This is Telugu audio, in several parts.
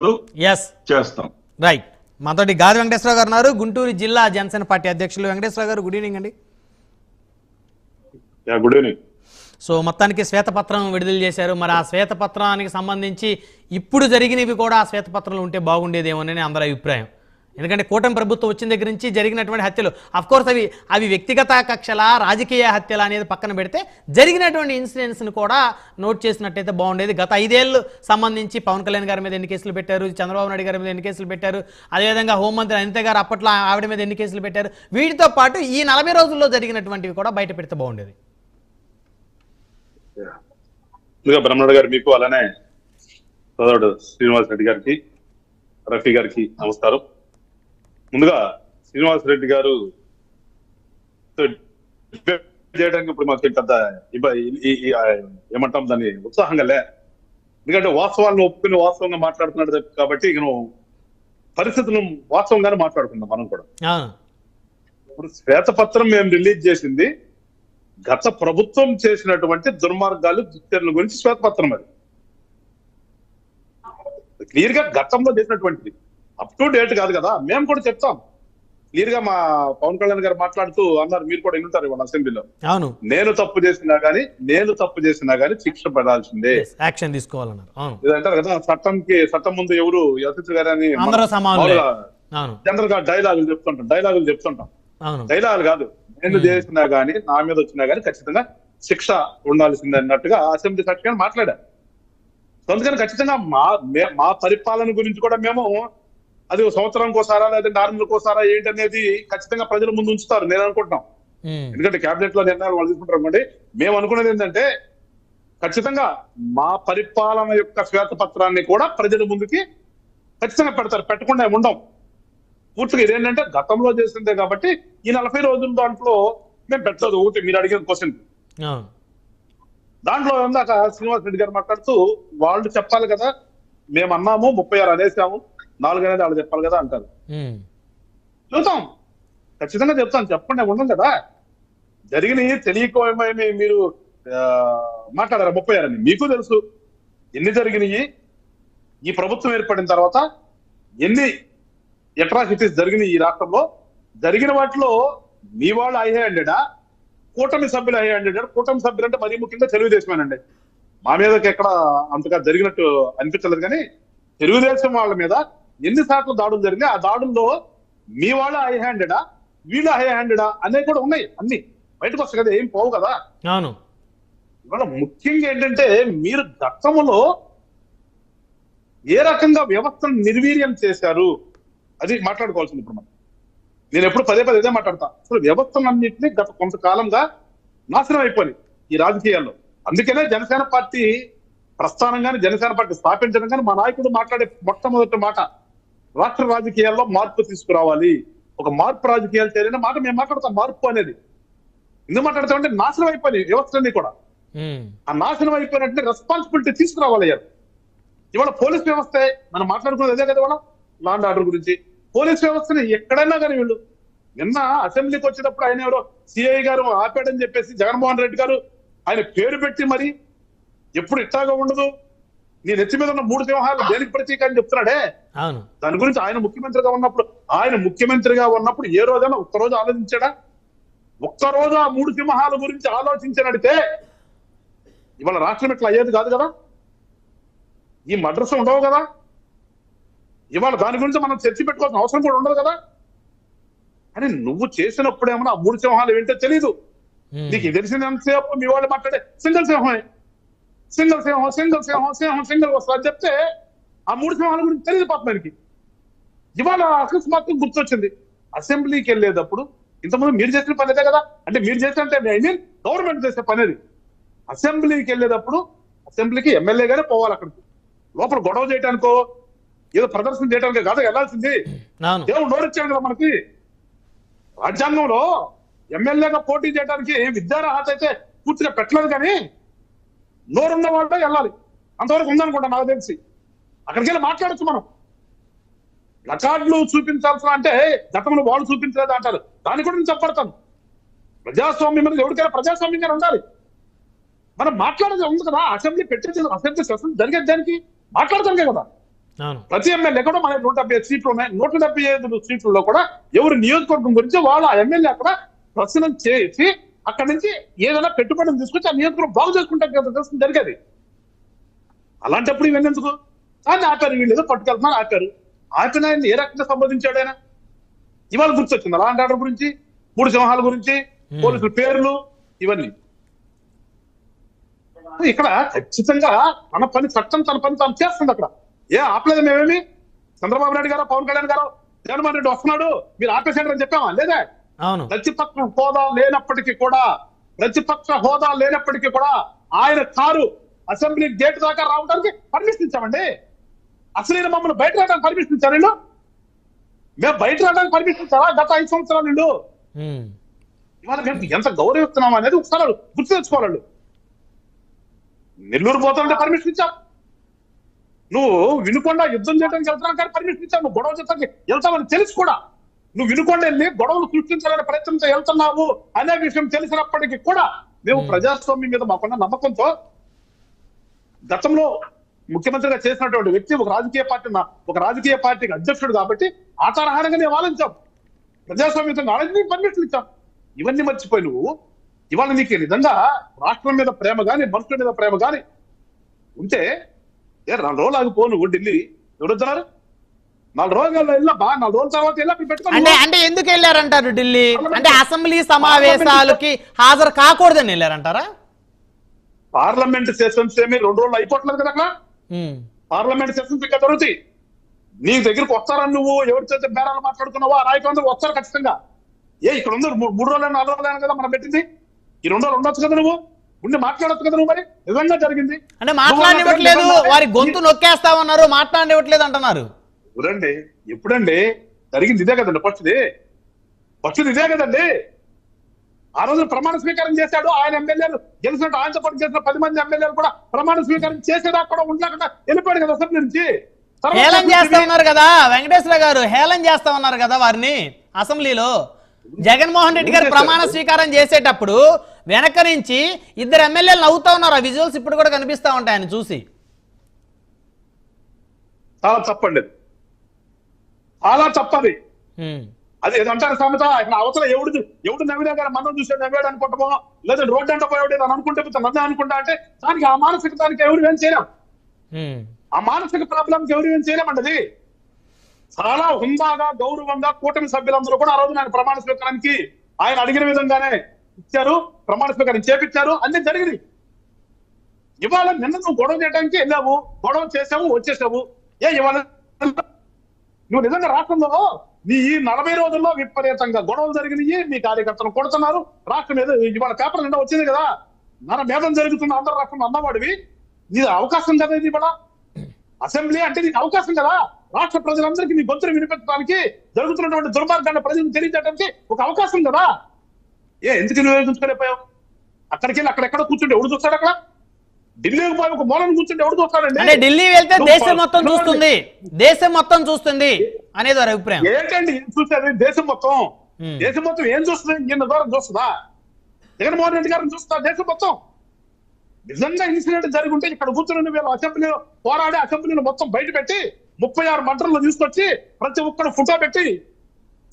ఎస్ చేస్తాం. రైట్. మాతోటి గాది వెంకటేశ్వరరావు గారు ఉన్నారు, గుంటూరు జిల్లా జనసేన పార్టీ అధ్యక్షులు. వెంకటేశ్వరరావు గారు, గుడ్ ఈవినింగ్ అండి. Good evening. సో మొత్తానికి శ్వేతపత్రం విడుదల చేశారు. మరి ఆ శ్వేతపత్రానికి సంబంధించి ఇప్పుడు జరిగినవి కూడా ఆ శ్వేతపత్రంలో ఉంటే బాగుండేదేమోనని అందరి అభిప్రాయం. ఎందుకంటే కూటమి ప్రభుత్వం వచ్చిన దగ్గర నుంచి జరిగినటువంటి హత్యలు, అఫ్కోర్స్ అవి వ్యక్తిగత కక్షల రాజకీయ హత్యలు అనేది పక్కన పెడితే జరిగినటువంటి ఇన్సిడెంట్స్ని కూడా నోట్ చేసినట్టయితే బాగుండేది. గత 5 ఏళ్ళు సంబంధించి పవన్ కళ్యాణ్ గారి మీద ఎన్ని కేసులు పెట్టారు, చంద్రబాబు నాయుడు గారి మీద ఎన్ని కేసులు పెట్టారు, అదేవిధంగా హోంమంత్రి అనిత గారు అప్పట్లో ఆవిడ మీద ఎన్ని కేసులు పెట్టారు, వీటితో పాటు ఈ 40 రోజుల్లో జరిగినటువంటివి కూడా బయట పెడితే బాగుండేది. ముందుగా బ్రహ్మనాయుడు గారు మీకు, అలానే సోదరుడు శ్రీనివాస్ రెడ్డి గారికి, రఫీ గారికి నమస్కారం. ముందుగా శ్రీనివాస్ రెడ్డి గారు చేయడానికి ఇప్పుడు మాకు పెద్ద ఏమంటాం దాన్ని ఉత్సాహంగా లే, ఎందుకంటే వాస్తవాలను ఒప్పుకుని వాస్తవంగా మాట్లాడుతున్నాడు కాబట్టి నేను పరిస్థితులను వాస్తవంగానే మాట్లాడుకున్నాం మనం కూడా. ఇప్పుడు శ్వేతపత్రం మేము రిలీజ్ చేసింది గత ప్రభుత్వం చేసినటువంటి దుర్మార్గాలు దుశ్చర్యల గురించి శ్వేతపత్రం. అది క్లియర్ గా గతంలో చేసినటువంటిది, అప్ టు డేట్ కాదు కదా. మేము కూడా చెప్తాం క్లియర్ గా. మా పవన్ కళ్యాణ్ గారు మాట్లాడుతూ అన్నారు, మీరు కూడా వింటారు ఇవాళ అసెంబ్లీలో, నేను తప్పు చేసినా గానీ శిక్ష పడాల్సిందే, యాక్షన్ తీసుకోవాలన్నారు. ఇదంటారు కదా, చట్టం ముందు ఎవరు అతిథి గారని జనరల్ గా డైలాగులు చెప్తుంటాం. డైలాగులు కాదు, నేను చేసినా గానీ నా మీద వచ్చినా గానీ ఖచ్చితంగా శిక్ష ఉండాల్సిందే అన్నట్టుగా అసెంబ్లీ సాక్షిగా మాట్లాడారు. అందుకని ఖచ్చితంగా మా పరిపాలన గురించి కూడా మేము అది సంవత్సరం కోసారా లేదా 6 నెలల కోసారా ఏంటనేది ఖచ్చితంగా ప్రజల ముందు ఉంచుతారు నేను అనుకుంటున్నాం. ఎందుకంటే కేబినెట్ లో నిర్ణయాలు వాళ్ళు తీసుకుంటారు అనుకోండి. మేము అనుకునేది ఏంటంటే ఖచ్చితంగా మా పరిపాలన యొక్క శ్వేతపత్రాన్ని కూడా ప్రజల ముందుకి ఖచ్చితంగా పెడతారు, పెట్టకుండా ఉండం. పూర్తిగా ఇదేంటంటే గతంలో చేసిందే కాబట్టి ఈ 40 రోజుల దాంట్లో మేము పెట్టలేదు. ఒకటి మీరు అడిగిన క్వశ్చన్ దాంట్లో ఇందాక శ్రీనివాస్ రెడ్డి గారు మాట్లాడుతూ వాళ్ళు చెప్పాలి కదా, మేము అన్నాము 36 అనేసాము, 4 అనేది వాళ్ళు చెప్పాలి కదా అంటారు. చూద్దాం, ఖచ్చితంగా చెప్తాను, చెప్పండి ఉండం కదా. జరిగినవి తెలియకపోయి మీరు మాట్లాడారు 36 అని. మీకు తెలుసు ఎన్ని జరిగినాయి, ఈ ప్రభుత్వం ఏర్పడిన తర్వాత ఎన్ని అట్రాసిటీస్ జరిగినాయి ఈ రాష్ట్రంలో. జరిగిన వాటిలో మీ వాళ్ళు 500, కూటమి సభ్యులు 500. కూటమి సభ్యులు అంటే మరీ ముఖ్యంగా తెలుగుదేశమేనండి. మా మీదకి ఎక్కడ అంతగా జరిగినట్టు అనిపించలేదు, కానీ తెలుగుదేశం వాళ్ళ మీద ఎన్నిసార్లు దాడులు జరిగినాయి, ఆ దాడుల్లో మీ వాళ్ళు 500, వీళ్ళు 500 అనేవి కూడా ఉన్నాయి. అన్ని బయటకు వస్తాయి కదా, ఏం పోవు కదా. ఇవాళ ముఖ్యంగా ఏంటంటే మీరు గతంలో ఏ రకంగా వ్యవస్థను నిర్వీర్యం చేశారు అది మాట్లాడుకోవాల్సింది. ఇప్పుడు నేను ఎప్పుడు పదే ఇదే మాట్లాడతా. అసలు వ్యవస్థలన్నింటినీ గత కొంతకాలంగా నాశనం అయిపోయి ఈ రాజకీయాల్లో. అందుకనే జనసేన పార్టీ ప్రస్థానం కానీ, జనసేన పార్టీ స్థాపించడం కానీ మా నాయకుడు మాట్లాడే మొట్టమొదటి మాట, రాష్ట్ర రాజకీయాల్లో మార్పు తీసుకురావాలి, ఒక మార్పు రాజకీయాలు చేయాలనే మాట మేము మాట్లాడతాం. మార్పు అనేది ఎందుకు మాట్లాడతామంటే నాశనం అయిపోయి వ్యవస్థలన్నీ కూడా. ఆ నాశనం అయిపోయినట్టు రెస్పాన్సిబిలిటీ తీసుకురావాలి. ఇవాళ పోలీస్ వ్యవస్థ మనం మాట్లాడుకున్నది అదే కదా, ఇవాళ లా అండ్ ఆర్డర్ గురించి. పోలీస్ వ్యవస్థని ఎక్కడైనా కానీ వీళ్ళు నిన్న అసెంబ్లీకి వచ్చేటప్పుడు ఆయన ఎవరో సిఐ గారు ఆపాడని చెప్పేసి జగన్మోహన్ రెడ్డి గారు ఆయన పేరు పెట్టి మరి ఎప్పుడు ఇట్టాగా ఉండదు, నీ నెత్తి మీద ఉన్న 3 సింహాలు దేనికి ప్రతీక అని చెప్తున్నాడే. దాని గురించి ఆయన ముఖ్యమంత్రిగా ఉన్నప్పుడు ఏ రోజైనా ఒక్కరోజు ఆలోచించాడా? ఒక్కరోజు ఆ 3 సింహాల గురించి ఆలోచించినడితే ఇవాళ రాష్ట్రం ఇట్లా అయ్యేది కాదు కదా, ఈ మద్రస ఉండవు కదా, ఇవాళ దాని గురించి మనం చర్చ పెట్టుకోవాల్సిన అవసరం కూడా ఉండదు కదా. అని నువ్వు చేసినప్పుడేమన్నా ఆ 3 సింహాలు ఏంటో తెలీదు. నీకు తెలిసినంతసేపు మీ వాళ్ళు మాట్లాడే సింగిల్ సింహం వస్తా అని చెప్తే ఆ 3 సింహాల గురించి తెలియదు పాపమానికి. ఇవాళ అకస్మాత్తు గుర్తొచ్చింది. అసెంబ్లీకి వెళ్ళేటప్పుడు ఇంతకుముందు మీరు చేసిన పని అదే కదా, అంటే మీరు చేసినంటే ఐ మీన్ గవర్నమెంట్ చేసే పని అది. అసెంబ్లీకి వెళ్ళేటప్పుడు అసెంబ్లీకి ఎమ్మెల్యేగానే పోవాలి. అక్కడికి లోపల గొడవ చేయడానికో ఏదో ప్రదర్శన చేయడానికి కాదు వెళ్ళాల్సింది. దేవుడు నోరిచ్చాడు కదా మనకి. రాజ్యాంగంలో ఎమ్మెల్యేగా పోటీ చేయడానికి విద్యార్హత అయితే పూర్తిగా పెట్టలేదు, కానీ నోరున్న వాళ్ళతో వెళ్ళాలి. అంతవరకు ఉందనుకుంటా నాకు తెలిసి. అక్కడికి వెళ్ళి మాట్లాడచ్చు మనం. రికార్డులు చూపించాల్సిన అంటే గతంలో వాళ్ళు చూపించలేదు అంటారు, దాన్ని కూడా నేను చెప్పడతాను. ప్రజాస్వామ్యం మీద ఎవరికైనా ప్రజాస్వామ్యంగా ఉండాలి. మనం మాట్లాడేది ఉంది కదా, అసెంబ్లీ పెట్టేది, అసెంబ్లీ సెషన్ జరిగేది దానికి మాట్లాడతానికే కదా. ప్రతి ఎమ్మెల్యే కూడా మన 175 సీట్లు ఉన్నాయి. 175 సీట్లలో కూడా ఎవరు నియోజకవర్గం గురించి వాళ్ళ ఎమ్మెల్యే అక్కడ ప్రశ్న చేసి అక్కడి నుంచి ఏదైనా పెట్టుబడిని తీసుకొచ్చి ఆ నియోజకవర్గం బాగు చేసుకుంటే జరిగేది. అలాంటప్పుడు ఇవన్నీ ఎందుకు కానీ ఆపారు, వీళ్ళు ఏదో పట్టుకెళ్తున్నారు ఆపారు. ఆపిన ఆయన ఏ రకంగా సంబోధించాడు ఆయన ఇవాళ గుర్తొచ్చింది. అలాంటి ఆర్డర్ గురించి, 3 సింహాల గురించి, పోలీసుల పేర్లు ఇవన్నీ. ఇక్కడ ఖచ్చితంగా తన పని చట్టం తన పని తాను చేస్తుంది. అక్కడ ఏ ఆపలేదు మేమేమి. చంద్రబాబు నాయుడు గారు, పవన్ కళ్యాణ్ గారు, జగన్మోహన్ రెడ్డి వస్తున్నాడు మీరు ఆపేసాడని చెప్పామా? లేదా? ప్రతిపక్ష హోదా లేనప్పటికీ కూడా ఆయన కారు అసెంబ్లీ గేట్ దాకా రావడానికి పర్మిషన్ ఇచ్చామండి. అసలు మమ్మల్ని బయట రావడానికి పర్మిషన్ ఇచ్చారు వీళ్ళు. మేము బయట రావడానికి పర్మిషన్ ఇచ్చారా గత 5 సంవత్సరాలు వీళ్ళు? ఇవాళ మేము ఎంత గౌరవిస్తున్నాం అనేది ఒకసారి గుర్తు తెచ్చుకోవాలి. నెల్లూరు పోతానంటే పర్మిషన్ ఇచ్చావు, నువ్వు వినుకొండ యుద్ధం చేయడానికి వెళ్తున్నావు కానీ పర్మిషన్ ఇచ్చావు, నువ్వు గొడవ చేయడానికి వెళ్తావని తెలిసి కూడా నువ్వు వినుకొండ వెళ్ళి గొడవలు సృష్టించాలనే ప్రయత్నంతో వెళ్తున్నావు అనే విషయం తెలిసినప్పటికీ కూడా మేము ప్రజాస్వామ్యం మీద మాకున్న నమ్మకంతో గతంలో ముఖ్యమంత్రిగా చేసినటువంటి వ్యక్తి ఒక రాజకీయ పార్టీకి అధ్యక్షుడు కాబట్టి ఆ తరహానంగా మేము ఆలోచించాం, ప్రజాస్వామ్యంగా ఆలోచించి పర్మిషన్ ఇచ్చాం. ఇవన్నీ మర్చిపోయి నువ్వు ఇవాళ నీకు నిజంగా రాష్ట్రం మీద ప్రేమ గాని మనుషుల మీద ప్రేమ గాని ఉంటే 2 రోజులు ఆగిపో. నువ్వు ఢిల్లీ ఎవరు వస్తున్నారు? 4 రోజులు వెళ్ళా 4 రోజుల తర్వాత వెళ్ళి అక్కడ పెట్టుకో. అంటే ఎందుకు వెళ్ళారంటారు ఢిల్లీ? అంటే అసెంబ్లీ సమావేశాలకి హాజరు కాకూడదని వెళ్ళారంటారా? పార్లమెంట్ సెషన్స్ ఏమి 2 రోజులు అయిపోవట్లేదు కదా. అక్కడ పార్లమెంట్ సెషన్స్ ఇంకా జరుగుతాయి. నీ దగ్గరకు వస్తారని నువ్వు ఎవరితో బేరాలు మాట్లాడుకున్నావో ఆ నాయకులందరూ వస్తారు ఖచ్చితంగా. ఇక్కడ ఉంది 3 రోజులు 4 రోజులు కదా మనం పెట్టింది. ఈ 2 రోజులు ఉండొచ్చు కదా, నువ్వు ఉండి మాట్లాడొచ్చు కదా. నువ్వు మరి నిజంగా జరిగింది అంటే మాట్లాడివ్వట్లేదు, వారి గొంతు నొక్కేస్తామన్నారు, మాట్లాడివ్వట్లేదు అంటున్నారు. చూడండి ఎప్పుడండి జరిగింది ఇదే కదండి. ఫస్ట్ ఇదే కదండి. ఆ రోజు ప్రమాణ స్వీకారం చేశాడు. ఆయన ఎమ్మెల్యేలు గెలిచినట్టు ఆయనతో పాటు చేసిన 10 మంది ఎమ్మెల్యేలు కూడా ప్రమాణ స్వీకారం చేసేదాకా కూడా ఉండలేకుండా వెళ్ళిపోయాడు కదా అసెంబ్లీ నుంచి. హేళన చేస్తా ఉన్నారు కదా వెంకటేశ్వర గారు, హేళన చేస్తా ఉన్నారు కదా వారిని అసెంబ్లీలో. జగన్మోహన్ రెడ్డి గారు ప్రమాణ స్వీకారం చేసేటప్పుడు వెనక నుంచి 2 ఎమ్మెల్యేలు నవ్వుతా ఉన్నారు. ఆ విజువల్స్ ఇప్పుడు కూడా కనిపిస్తా ఉంటాయి ఆయన చూసి. చాలా తప్పండి, చాలా తప్పది. అది ఏదంటారు సామెత, అవతల ఎవడు నవ్వినా కానీ మనం చూసే నవ్వాడు అనుకుంటామో, లేదా రోడ్డు అంట పోయాడు అని అనుకుంటే నన్నే అనుకుంటా అంటే దానికి ఆ మానసిక దానికి ఎవరు ఏం చేయలేం. ఆ మానసిక ప్రాబ్లంకి ఎవరు ఏం చేయలేమండి. చాలా హుందాగా గౌరవంగా కూటమి సభ్యులందరూ కూడా ఆ రోజు ఆయన ప్రమాణ స్వీకారానికి ఆయన అడిగిన విధంగానే ఇచ్చారు, ప్రమాణ స్వీకారం చేపించారు, అన్ని జరిగింది. ఇవాళ నిన్న నువ్వు గొడవ చేయడానికి వెళ్ళావు, గొడవ చేసావు, వచ్చేసావు. ఇవాళ నువ్వు నిజంగా రాష్ట్రంలో నీ 40 రోజుల్లో విపరీతంగా గొడవలు జరిగినాయి, మీ కార్యకర్తలు కొడుతున్నారు. రాష్ట్రం మీద ఇవాళ పేపర్ నిండా వచ్చింది కదా, మేధం జరుగుతున్న అందరు రాష్ట్రంలో అన్నవాడివి. నీ అవకాశం కదా ఇది. ఇవాళ అసెంబ్లీ అంటే నీకు అవకాశం కదా, రాష్ట్ర ప్రజలందరికీ నీ గొంతును వినిపించడానికి, జరుగుతున్నటువంటి దుర్మార్గాన్ని ప్రజలకు తెలియజేయడానికి ఒక అవకాశం కదా. ఎందుకు నియోజించుకోలేకపోయావు? అక్కడికి వెళ్ళి అక్కడెక్కడ కూర్చుంటే ఎవడు చూస్తాడు? అక్కడ ఢిల్లీకి పోయి ఒక మూలం కూర్చుంటే ఎవడు చూస్తాడండి? అంటే ఢిల్లీ వెళ్తే దేశం మొత్తం చూస్తుంది, దేశం మొత్తం చూస్తుంది అనేది వారి అభిప్రాయం. ఏంటండి ఏం చూసేది? దేశం మొత్తం ఏం చూస్తుంది? ఈయన ద్వారా చూస్తుందా? జగన్మోహన్ రెడ్డి గారిని చూస్తుందా దేశం మొత్తం? నిజంగా ఇన్సిడెంట్ జరిగి ఉంటే ఇక్కడ కూర్చుని వీళ్ళు అసెంబ్లీలో పోరాడి అసెంబ్లీలో మొత్తం బయట పెట్టి 36 మర్డర్లు తీసుకొచ్చి ప్రతి ఒక్కరు ఫోటో పెట్టి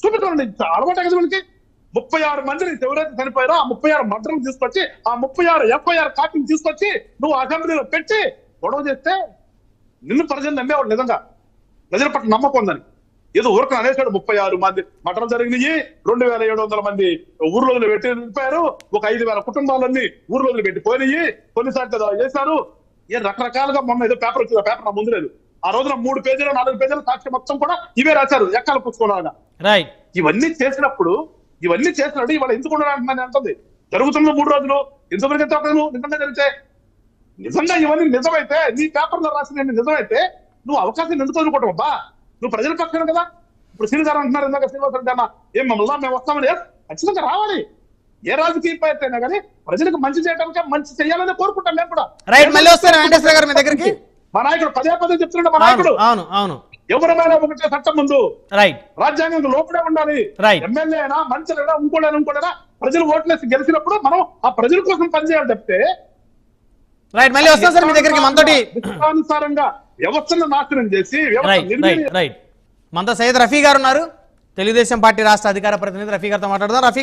చూపించండి. అలవాటు కదా వీళ్ళకి. 36 మందిని ఎవరైతే చనిపోయారో ఆ 36 మర్డర్లు తీసుకొచ్చి ఆ 36 FIR కాపీని తీసుకొచ్చి నువ్వు అసెంబ్లీలో పెట్టి గొడవ చేస్తే నిన్ను ప్రజలు నమ్మేవాడు. నిజంగా ప్రజల పట్ల నమ్మకం ఉందని ఏదో ఊరకం అనేసాడు. 36 మంది మటలు జరిగినాయి, 2700 మంది ఊర్లోలు పెట్టి వెళ్ళిపోయారు, ఒక 5000 కుటుంబాలన్నీ ఊర్లోలు పెట్టి పోయినాయి, కొన్నిసార్లు చేశారు. రకరకాలుగా మొన్న ఏదో పేపర్ వచ్చింది, ఆ పేపర్ నా ముందు లేదు. ఆ రోజున 3 పేజీలు 4 పేజీలు సాక్షి మొత్తం కూడా ఇవే రాశారు, ఎక్కాల పుచ్చుకోవడానికి. ఇవన్నీ చేసినప్పుడు ఇవాళ ఎందుకు ఉండాలంటున్నాను అంటుంది. జరుగుతున్న 3 రోజులు ఎందుకు నిజంగా జరిగితే, నిజంగా ఇవన్నీ నిజమైతే, నీ పేపర్లో రాసిన నిజమైతే నువ్వు అవకాశం ఎందుకు వదులుకోవటం? నువ్వు ప్రజల పక్షాన కదా. ఇప్పుడు శ్రీనివాస అంటున్నారు, ఇందాక శ్రీనివాస అంటే ఏం మమ్మల్ని మేము వస్తామని ఖచ్చితంగా రావాలి. ఏ రాజకీయ పార్టీ అయినా కానీ ప్రజలకు మంచి చేయడానికి మంచి చేయాలని కోరుకుంటాం మేము కూడా. మా నాయకుడు పదే చెప్తున్నాడు, మా నాయకుడు ఎవరైనా ఒకటే చట్టం ముందు రాజ్యాంగం లోపడే ఉండాలి. ఎమ్మెల్యే అయినా మంత్రులైనా ఇంకోడైనా ప్రజలు ఓట్లేసి గెలిచినప్పుడు మనం ఆ ప్రజల కోసం పనిచేయాలి తప్పితే వ్యవస్థను నాశనం చేసి వ్యవస్థ రైట్ రైట్ రైట్ మనతో సయ్యద్ రఫీ గారు ఉన్నారు, తెలుగుదేశం పార్టీ రాష్ట్ర అధికార ప్రతినిధి. రఫీ గారితో మాట్లాడదాం. రఫీ